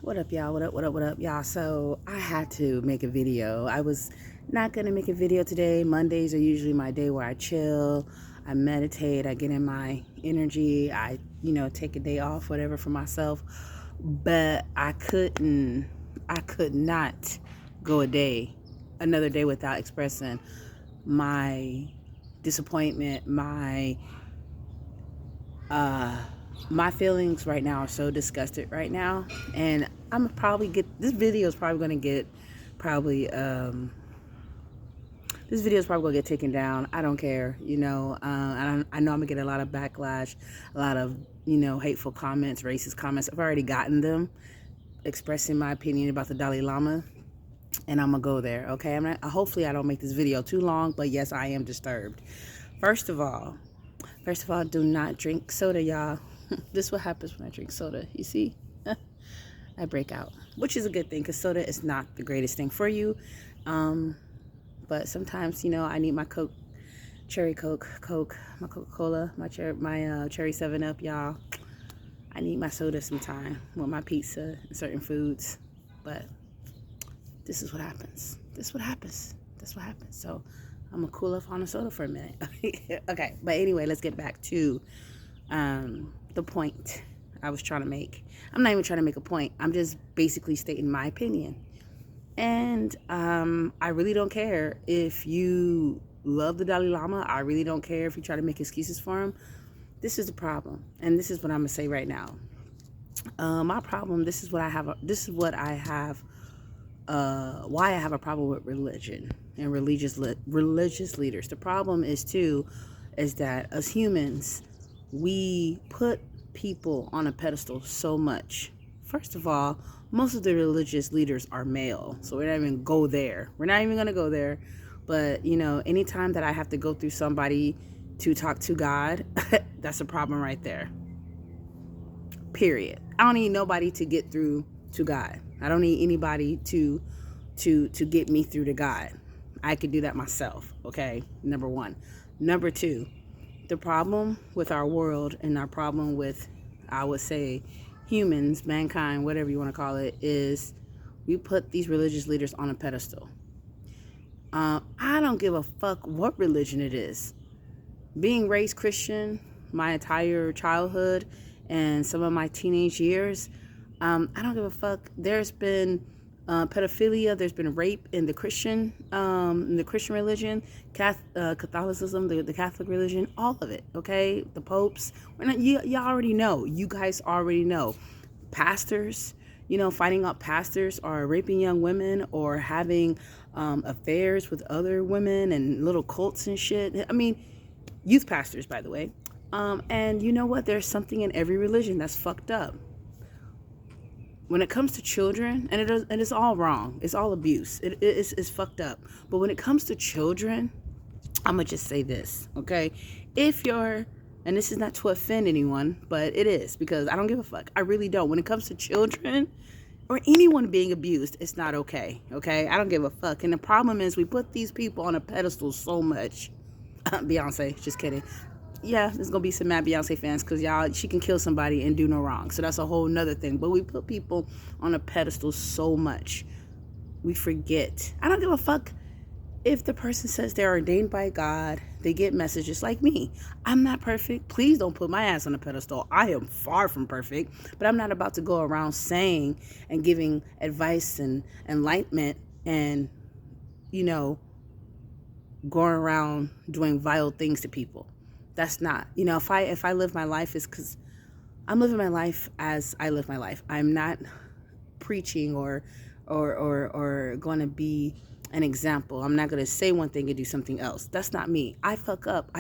What up, y'all? What up, y'all? So I had to make a video. I was not gonna make a video today. Mondays are usually my day where I chill, I meditate, I get in my energy, I, take a day off, whatever, for myself. But I could not go another day without expressing my disappointment, uh my feelings right now are so disgusted right now, and I'm probably get this video is probably going to get probably this video is probably going to get taken down. I don't care, I know I'm gonna get a lot of backlash, a lot of hateful comments, racist comments. I've already gotten them expressing my opinion about the Dalai Lama, and I'm gonna go there. Okay, I'm not, hopefully I don't make this video too long, but yes, I am disturbed. First of all, do not drink soda, y'all. This is what happens when I drink soda. You see? I break out, which is a good thing because soda is not the greatest thing for you. But sometimes, I need my Coke, cherry Coke, my Coca-Cola, my cherry 7-Up, y'all. I need my soda sometime with my pizza and certain foods. But this is what happens. So I'm gonna cool off on the soda for a minute. Okay, but anyway, let's get back to the point I was trying to make. I'm not even trying to make a point. I'm just basically stating my opinion. And I really don't care if you love the Dalai Lama. I really don't care if you try to make excuses for him. This is the problem, and this is what I'm gonna say right now. My problem. This is what I have. Why I have a problem with religion and religious leaders. The problem is that as humans, we put people on a pedestal so much. First of all, most of the religious leaders are male, so we're not even go there. We're not even gonna go there. But anytime that I have to go through somebody to talk to God, that's a problem right there. Period. I don't need nobody to get through to God. I don't need anybody to get me through to God. I could do that myself, okay? Number one. Number two, the problem with our world and our problem with, I would say, humans, mankind, whatever you want to call it, is we put these religious leaders on a pedestal. I don't give a fuck what religion it is. Being raised Christian my entire childhood and some of my teenage years, I don't give a fuck. There's been pedophilia. There's been rape in the Christian religion, Catholicism, the Catholic religion, all of it. Okay, the popes. You already know. You guys already know. Pastors, finding out pastors are raping young women or having affairs with other women and little cults and shit. I mean, youth pastors, by the way. And you know what? There's something in every religion that's fucked up. When it comes to children, and it's all wrong. It's all abuse. It's fucked up. But when it comes to children, I'm going to just say this, okay? And this is not to offend anyone, but it is, because I don't give a fuck. I really don't. When it comes to children or anyone being abused, it's not okay, okay? I don't give a fuck. And the problem is we put these people on a pedestal so much. Beyonce, just kidding. Yeah, there's gonna be some mad Beyonce fans because she can kill somebody and do no wrong. So that's a whole nother thing. But we put people on a pedestal so much, we forget. I don't give a fuck if the person says they're ordained by God, they get messages like me. I'm not perfect. Please don't put my ass on a pedestal. I am far from perfect, but I'm not about to go around saying and giving advice and enlightenment and, going around doing vile things to people. That's not, if I live my life, it's because I'm living my life as I live my life. I'm not preaching or going to be an example. I'm not going to say one thing and do something else. That's not me. I fuck up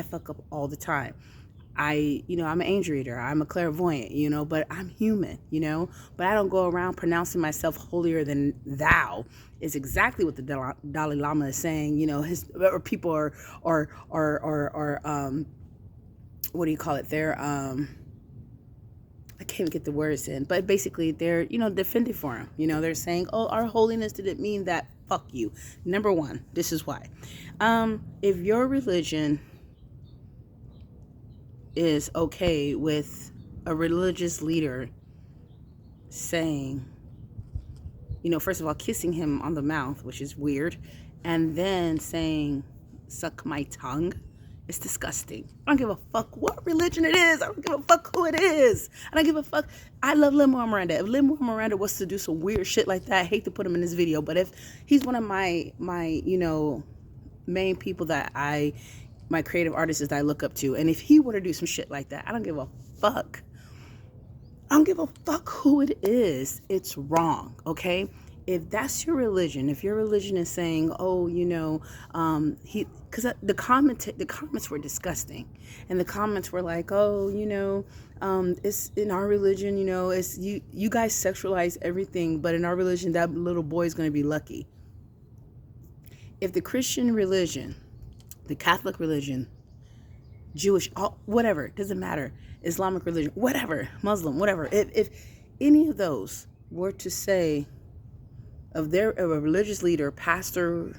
all the time. I'm an angel reader. I'm a clairvoyant, but I'm human, but I don't go around pronouncing myself holier than thou is exactly what the Dalai Lama is saying, or people are what do you call it? They're, I can't even get the words in, but basically they're, defending for him. They're saying, oh, our holiness didn't mean that. Fuck you. Number one, this is why. If your religion is okay with a religious leader saying first of all, kissing him on the mouth, which is weird, and then saying, suck my tongue. It's disgusting. I don't give a fuck what religion it is. I don't give a fuck who it is. I don't give a fuck. I love Lin-Manuel Miranda. If Lin-Manuel Miranda was to do some weird shit like that, I hate to put him in this video, but if he's one of my main people that my creative artists that I look up to, and if he were to do some shit like that, I don't give a fuck. I don't give a fuck who it is. It's wrong, okay? If that's your religion, if your religion is saying, oh, because the comments were disgusting, and the comments were like, oh, it's in our religion, it's you guys sexualize everything, but in our religion, that little boy is going to be lucky. If the Christian religion, the Catholic religion, Jewish, whatever, doesn't matter, Islamic religion, whatever, Muslim, whatever, if any of those were to say of a religious leader, pastor,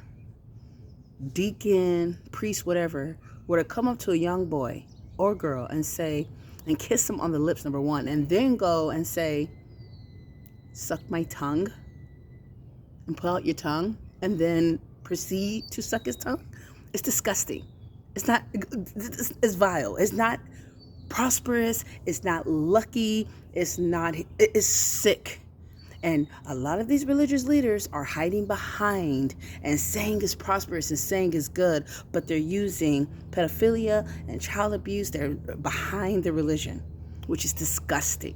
deacon, priest, whatever, were to come up to a young boy or girl and say, and kiss him on the lips, number one, and then go and say, suck my tongue, and pull out your tongue, and then proceed to suck his tongue, it's disgusting. It's vile. It's not prosperous. It's not lucky. It's sick. And a lot of these religious leaders are hiding behind and saying it's prosperous and saying it's good, but they're using pedophilia and child abuse. They're behind the religion, which is disgusting.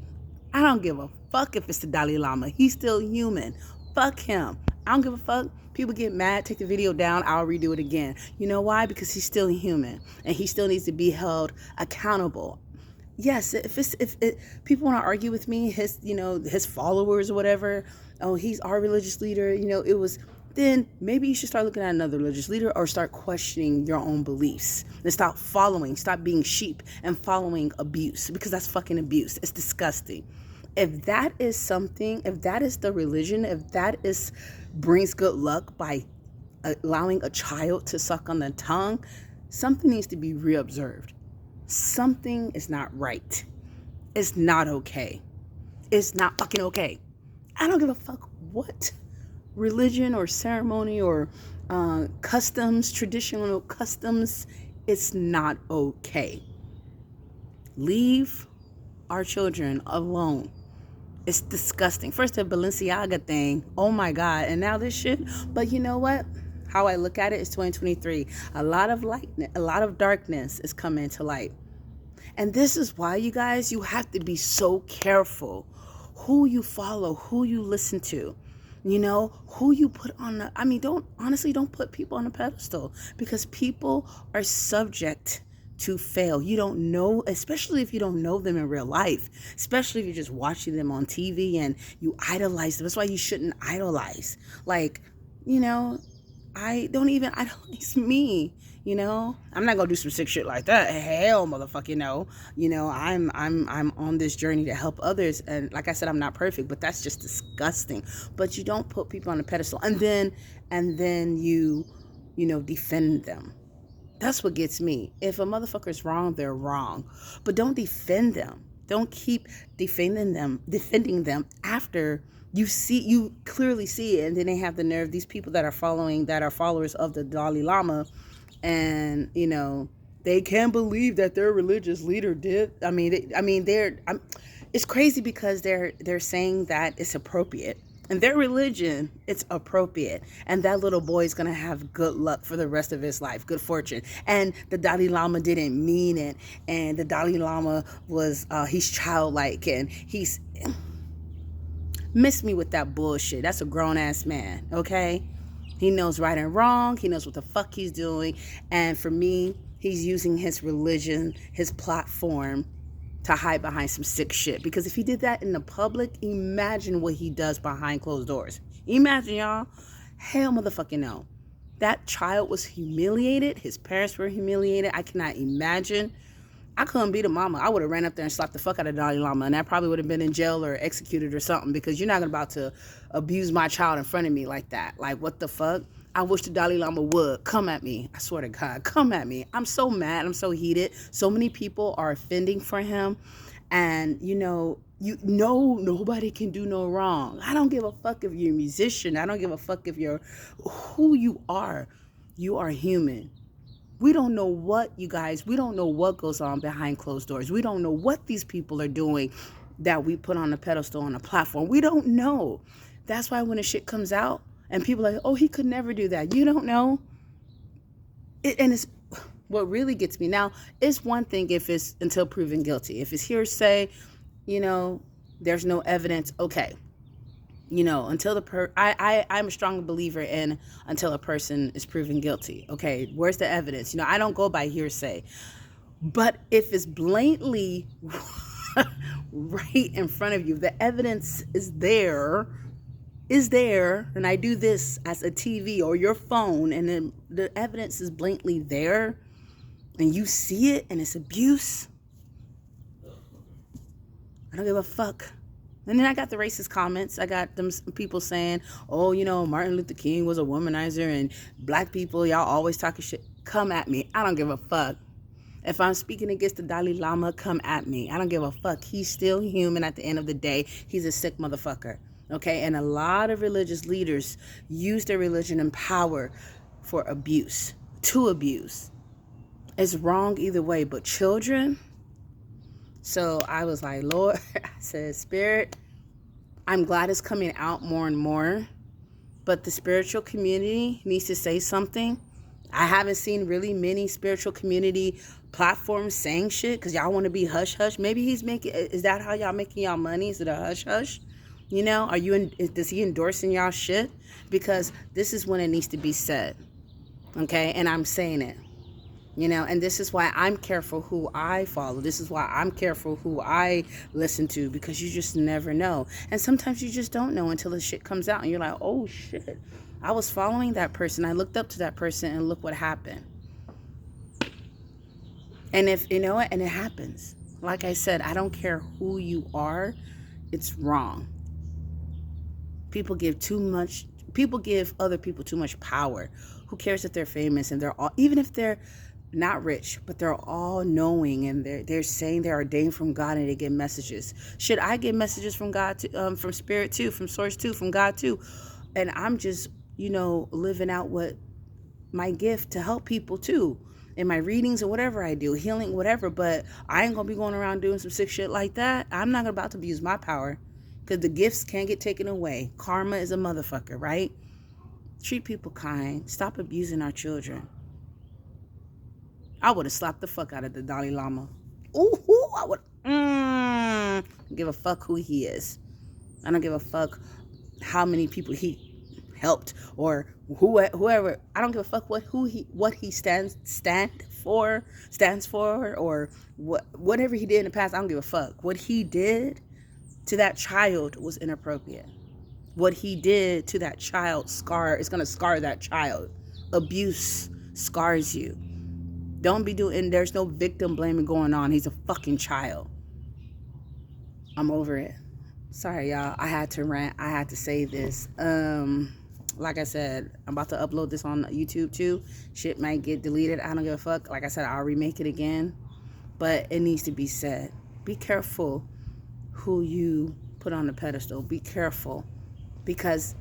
I don't give a fuck if it's the Dalai Lama. He's still human. Fuck him. I don't give a fuck. People get mad, take the video down, I'll redo it again. You know why? Because he's still human and he still needs to be held accountable. Yes, if people want to argue with me, his followers or whatever, oh, he's our religious leader, then maybe you should start looking at another religious leader or start questioning your own beliefs and stop being sheep and following abuse, because that's fucking abuse. It's disgusting. If that is the religion, if that brings good luck by allowing a child to suck on the tongue, something needs to be reobserved. Something is not right. It's not okay. It's not fucking okay. I don't give a fuck what religion or ceremony or traditional customs. It's not okay. Leave our children alone. It's disgusting. First the Balenciaga thing. Oh my God. And now this shit. But you know what? How I look at it is 2023. A lot of darkness is coming to light. And this is why, you guys, you have to be so careful who you follow, who you listen to, who you put on don't put people on a pedestal, because people are subject to fail. You don't know, especially if you don't know them in real life, especially if you're just watching them on TV and you idolize them. That's why you shouldn't idolize. I don't even idolize me, I'm not gonna do some sick shit like that. Hell, motherfucker, no. I'm on this journey to help others, and like I said, I'm not perfect, but that's just disgusting. But you don't put people on a pedestal and then you defend them. That's what gets me. If a motherfucker's wrong, they're wrong, but don't defend them. Don't keep defending them after you clearly see it, and then they have the nerve. These people that are followers of the Dalai Lama, and they can't believe that their religious leader did. It's crazy because they're saying that it's appropriate. In their religion, it's appropriate. And that little boy is going to have good luck for the rest of his life, good fortune. And the Dalai Lama didn't mean it. And the Dalai Lama was, he's childlike, and he's... Miss me with that bullshit. That's a grown-ass man, okay? He knows right and wrong. He knows what the fuck he's doing. And for me, he's using his religion, his platform, to hide behind some sick shit. Because if he did that in the public, imagine what he does behind closed doors. Imagine, y'all. Hell motherfucking no. That child was humiliated. His parents were humiliated. I cannot imagine. I couldn't be the mama. I would have ran up there and slapped the fuck out of Dalai Lama, and I probably would have been in jail or executed or something, because you're not about to abuse my child in front of me like that. Like, what the fuck? I wish the Dalai Lama would come at me. I swear to God, come at me. I'm so mad. I'm so heated. So many people are offending for him. And, You know, nobody can do no wrong. I don't give a fuck if you're a musician. I don't give a fuck if you're who you are. You are human. We don't know what, you guys, we don't know what goes on behind closed doors. We don't know what these people are doing that we put on a pedestal, on a platform. We don't know. That's why when the shit comes out and people are like, oh, he could never do that. You don't know. And it's what really gets me. Now, it's one thing if it's until proven guilty. If it's hearsay, there's no evidence. Okay. Until I'm a strong believer in until a person is proven guilty. Okay, where's the evidence? I don't go by hearsay. But if it's blatantly right in front of you, the evidence is there, and I do this as a TV or your phone, and then the evidence is blatantly there, and you see it, and it's abuse, I don't give a fuck. And then I got the racist comments. I got them people saying, oh, Martin Luther King was a womanizer, and black people, y'all always talking shit. Come at me. I don't give a fuck. If I'm speaking against the Dalai Lama, come at me. I don't give a fuck. He's still human at the end of the day. He's a sick motherfucker. Okay? And a lot of religious leaders use their religion and power for abuse, to abuse. It's wrong either way, but children... So I was like, Lord, I said, Spirit, I'm glad it's coming out more and more, but the spiritual community needs to say something. I haven't seen really many spiritual community platforms saying shit because y'all want to be hush-hush. Maybe is that how y'all making y'all money? Is it a hush-hush? Does he endorsing y'all shit? Because this is when it needs to be said, okay? And I'm saying it. And this is why I'm careful who I follow. This is why I'm careful who I listen to, because you just never know. And sometimes you just don't know until the shit comes out and you're like, oh shit, I was following that person. I looked up to that person and look what happened. And if, and it happens. Like I said, I don't care who you are. It's wrong. People give other people too much power. Who cares if they're famous and they're all, even if they're not rich, but they're all knowing, and they're saying they're ordained from God, and they get messages. Should I get messages from God too, from Spirit too, from Source too, from God too? And I'm just, living out what my gift to help people too, in my readings or whatever I do, healing, whatever. But I ain't gonna be going around doing some sick shit like that. I'm not about to use my power, because the gifts can't get taken away. Karma is a motherfucker, right? Treat people kind. Stop abusing our children. I would have slapped the fuck out of the Dalai Lama. Ooh, I would. Don't give a fuck who he is. I don't give a fuck how many people he helped or whoever. I don't give a fuck what he stands for, or whatever he did in the past. I don't give a fuck. What he did to that child was inappropriate. What he did to that child is gonna scar that child. Abuse scars you. Don't be doing, there's no victim blaming going on. He's a fucking child. I'm over it. Sorry, y'all. I had to rant. I had to say this. Like I said, I'm about to upload this on YouTube too. Shit might get deleted. I don't give a fuck. Like I said, I'll remake it again. But it needs to be said. Be careful who you put on the pedestal. Be careful. Because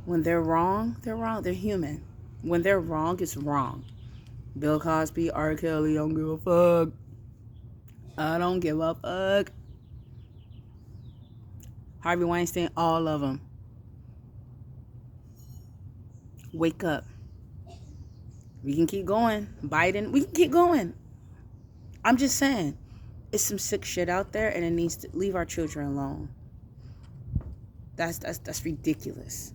when they're wrong, they're wrong. They're human. When they're wrong, it's wrong. Bill Cosby, R. Kelly, don't give a fuck. I don't give a fuck. Harvey Weinstein, all of them. Wake up. We can keep going. Biden, we can keep going. I'm just saying, it's some sick shit out there, and it needs to leave our children alone. That's ridiculous.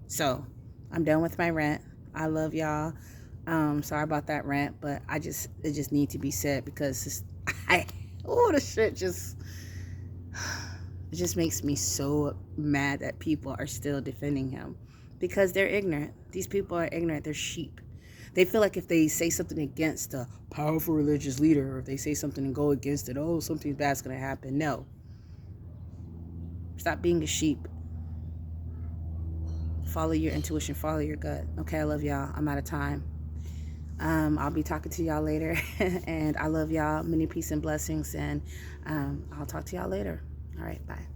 So, I'm done with my rant. I love y'all. Sorry about that rant, but it just need to be said, because the shit just, it just makes me so mad that people are still defending him, because they're ignorant. These people are ignorant. They're sheep. They feel like if they say something against a powerful religious leader, or if they say something and go against it, oh, something bad's gonna happen. No. Stop being a sheep. Follow your intuition. Follow your gut. Okay, I love y'all. I'm out of time. I'll be talking to y'all later. And I love y'all. Many peace and blessings. And I'll talk to y'all later. All right, bye.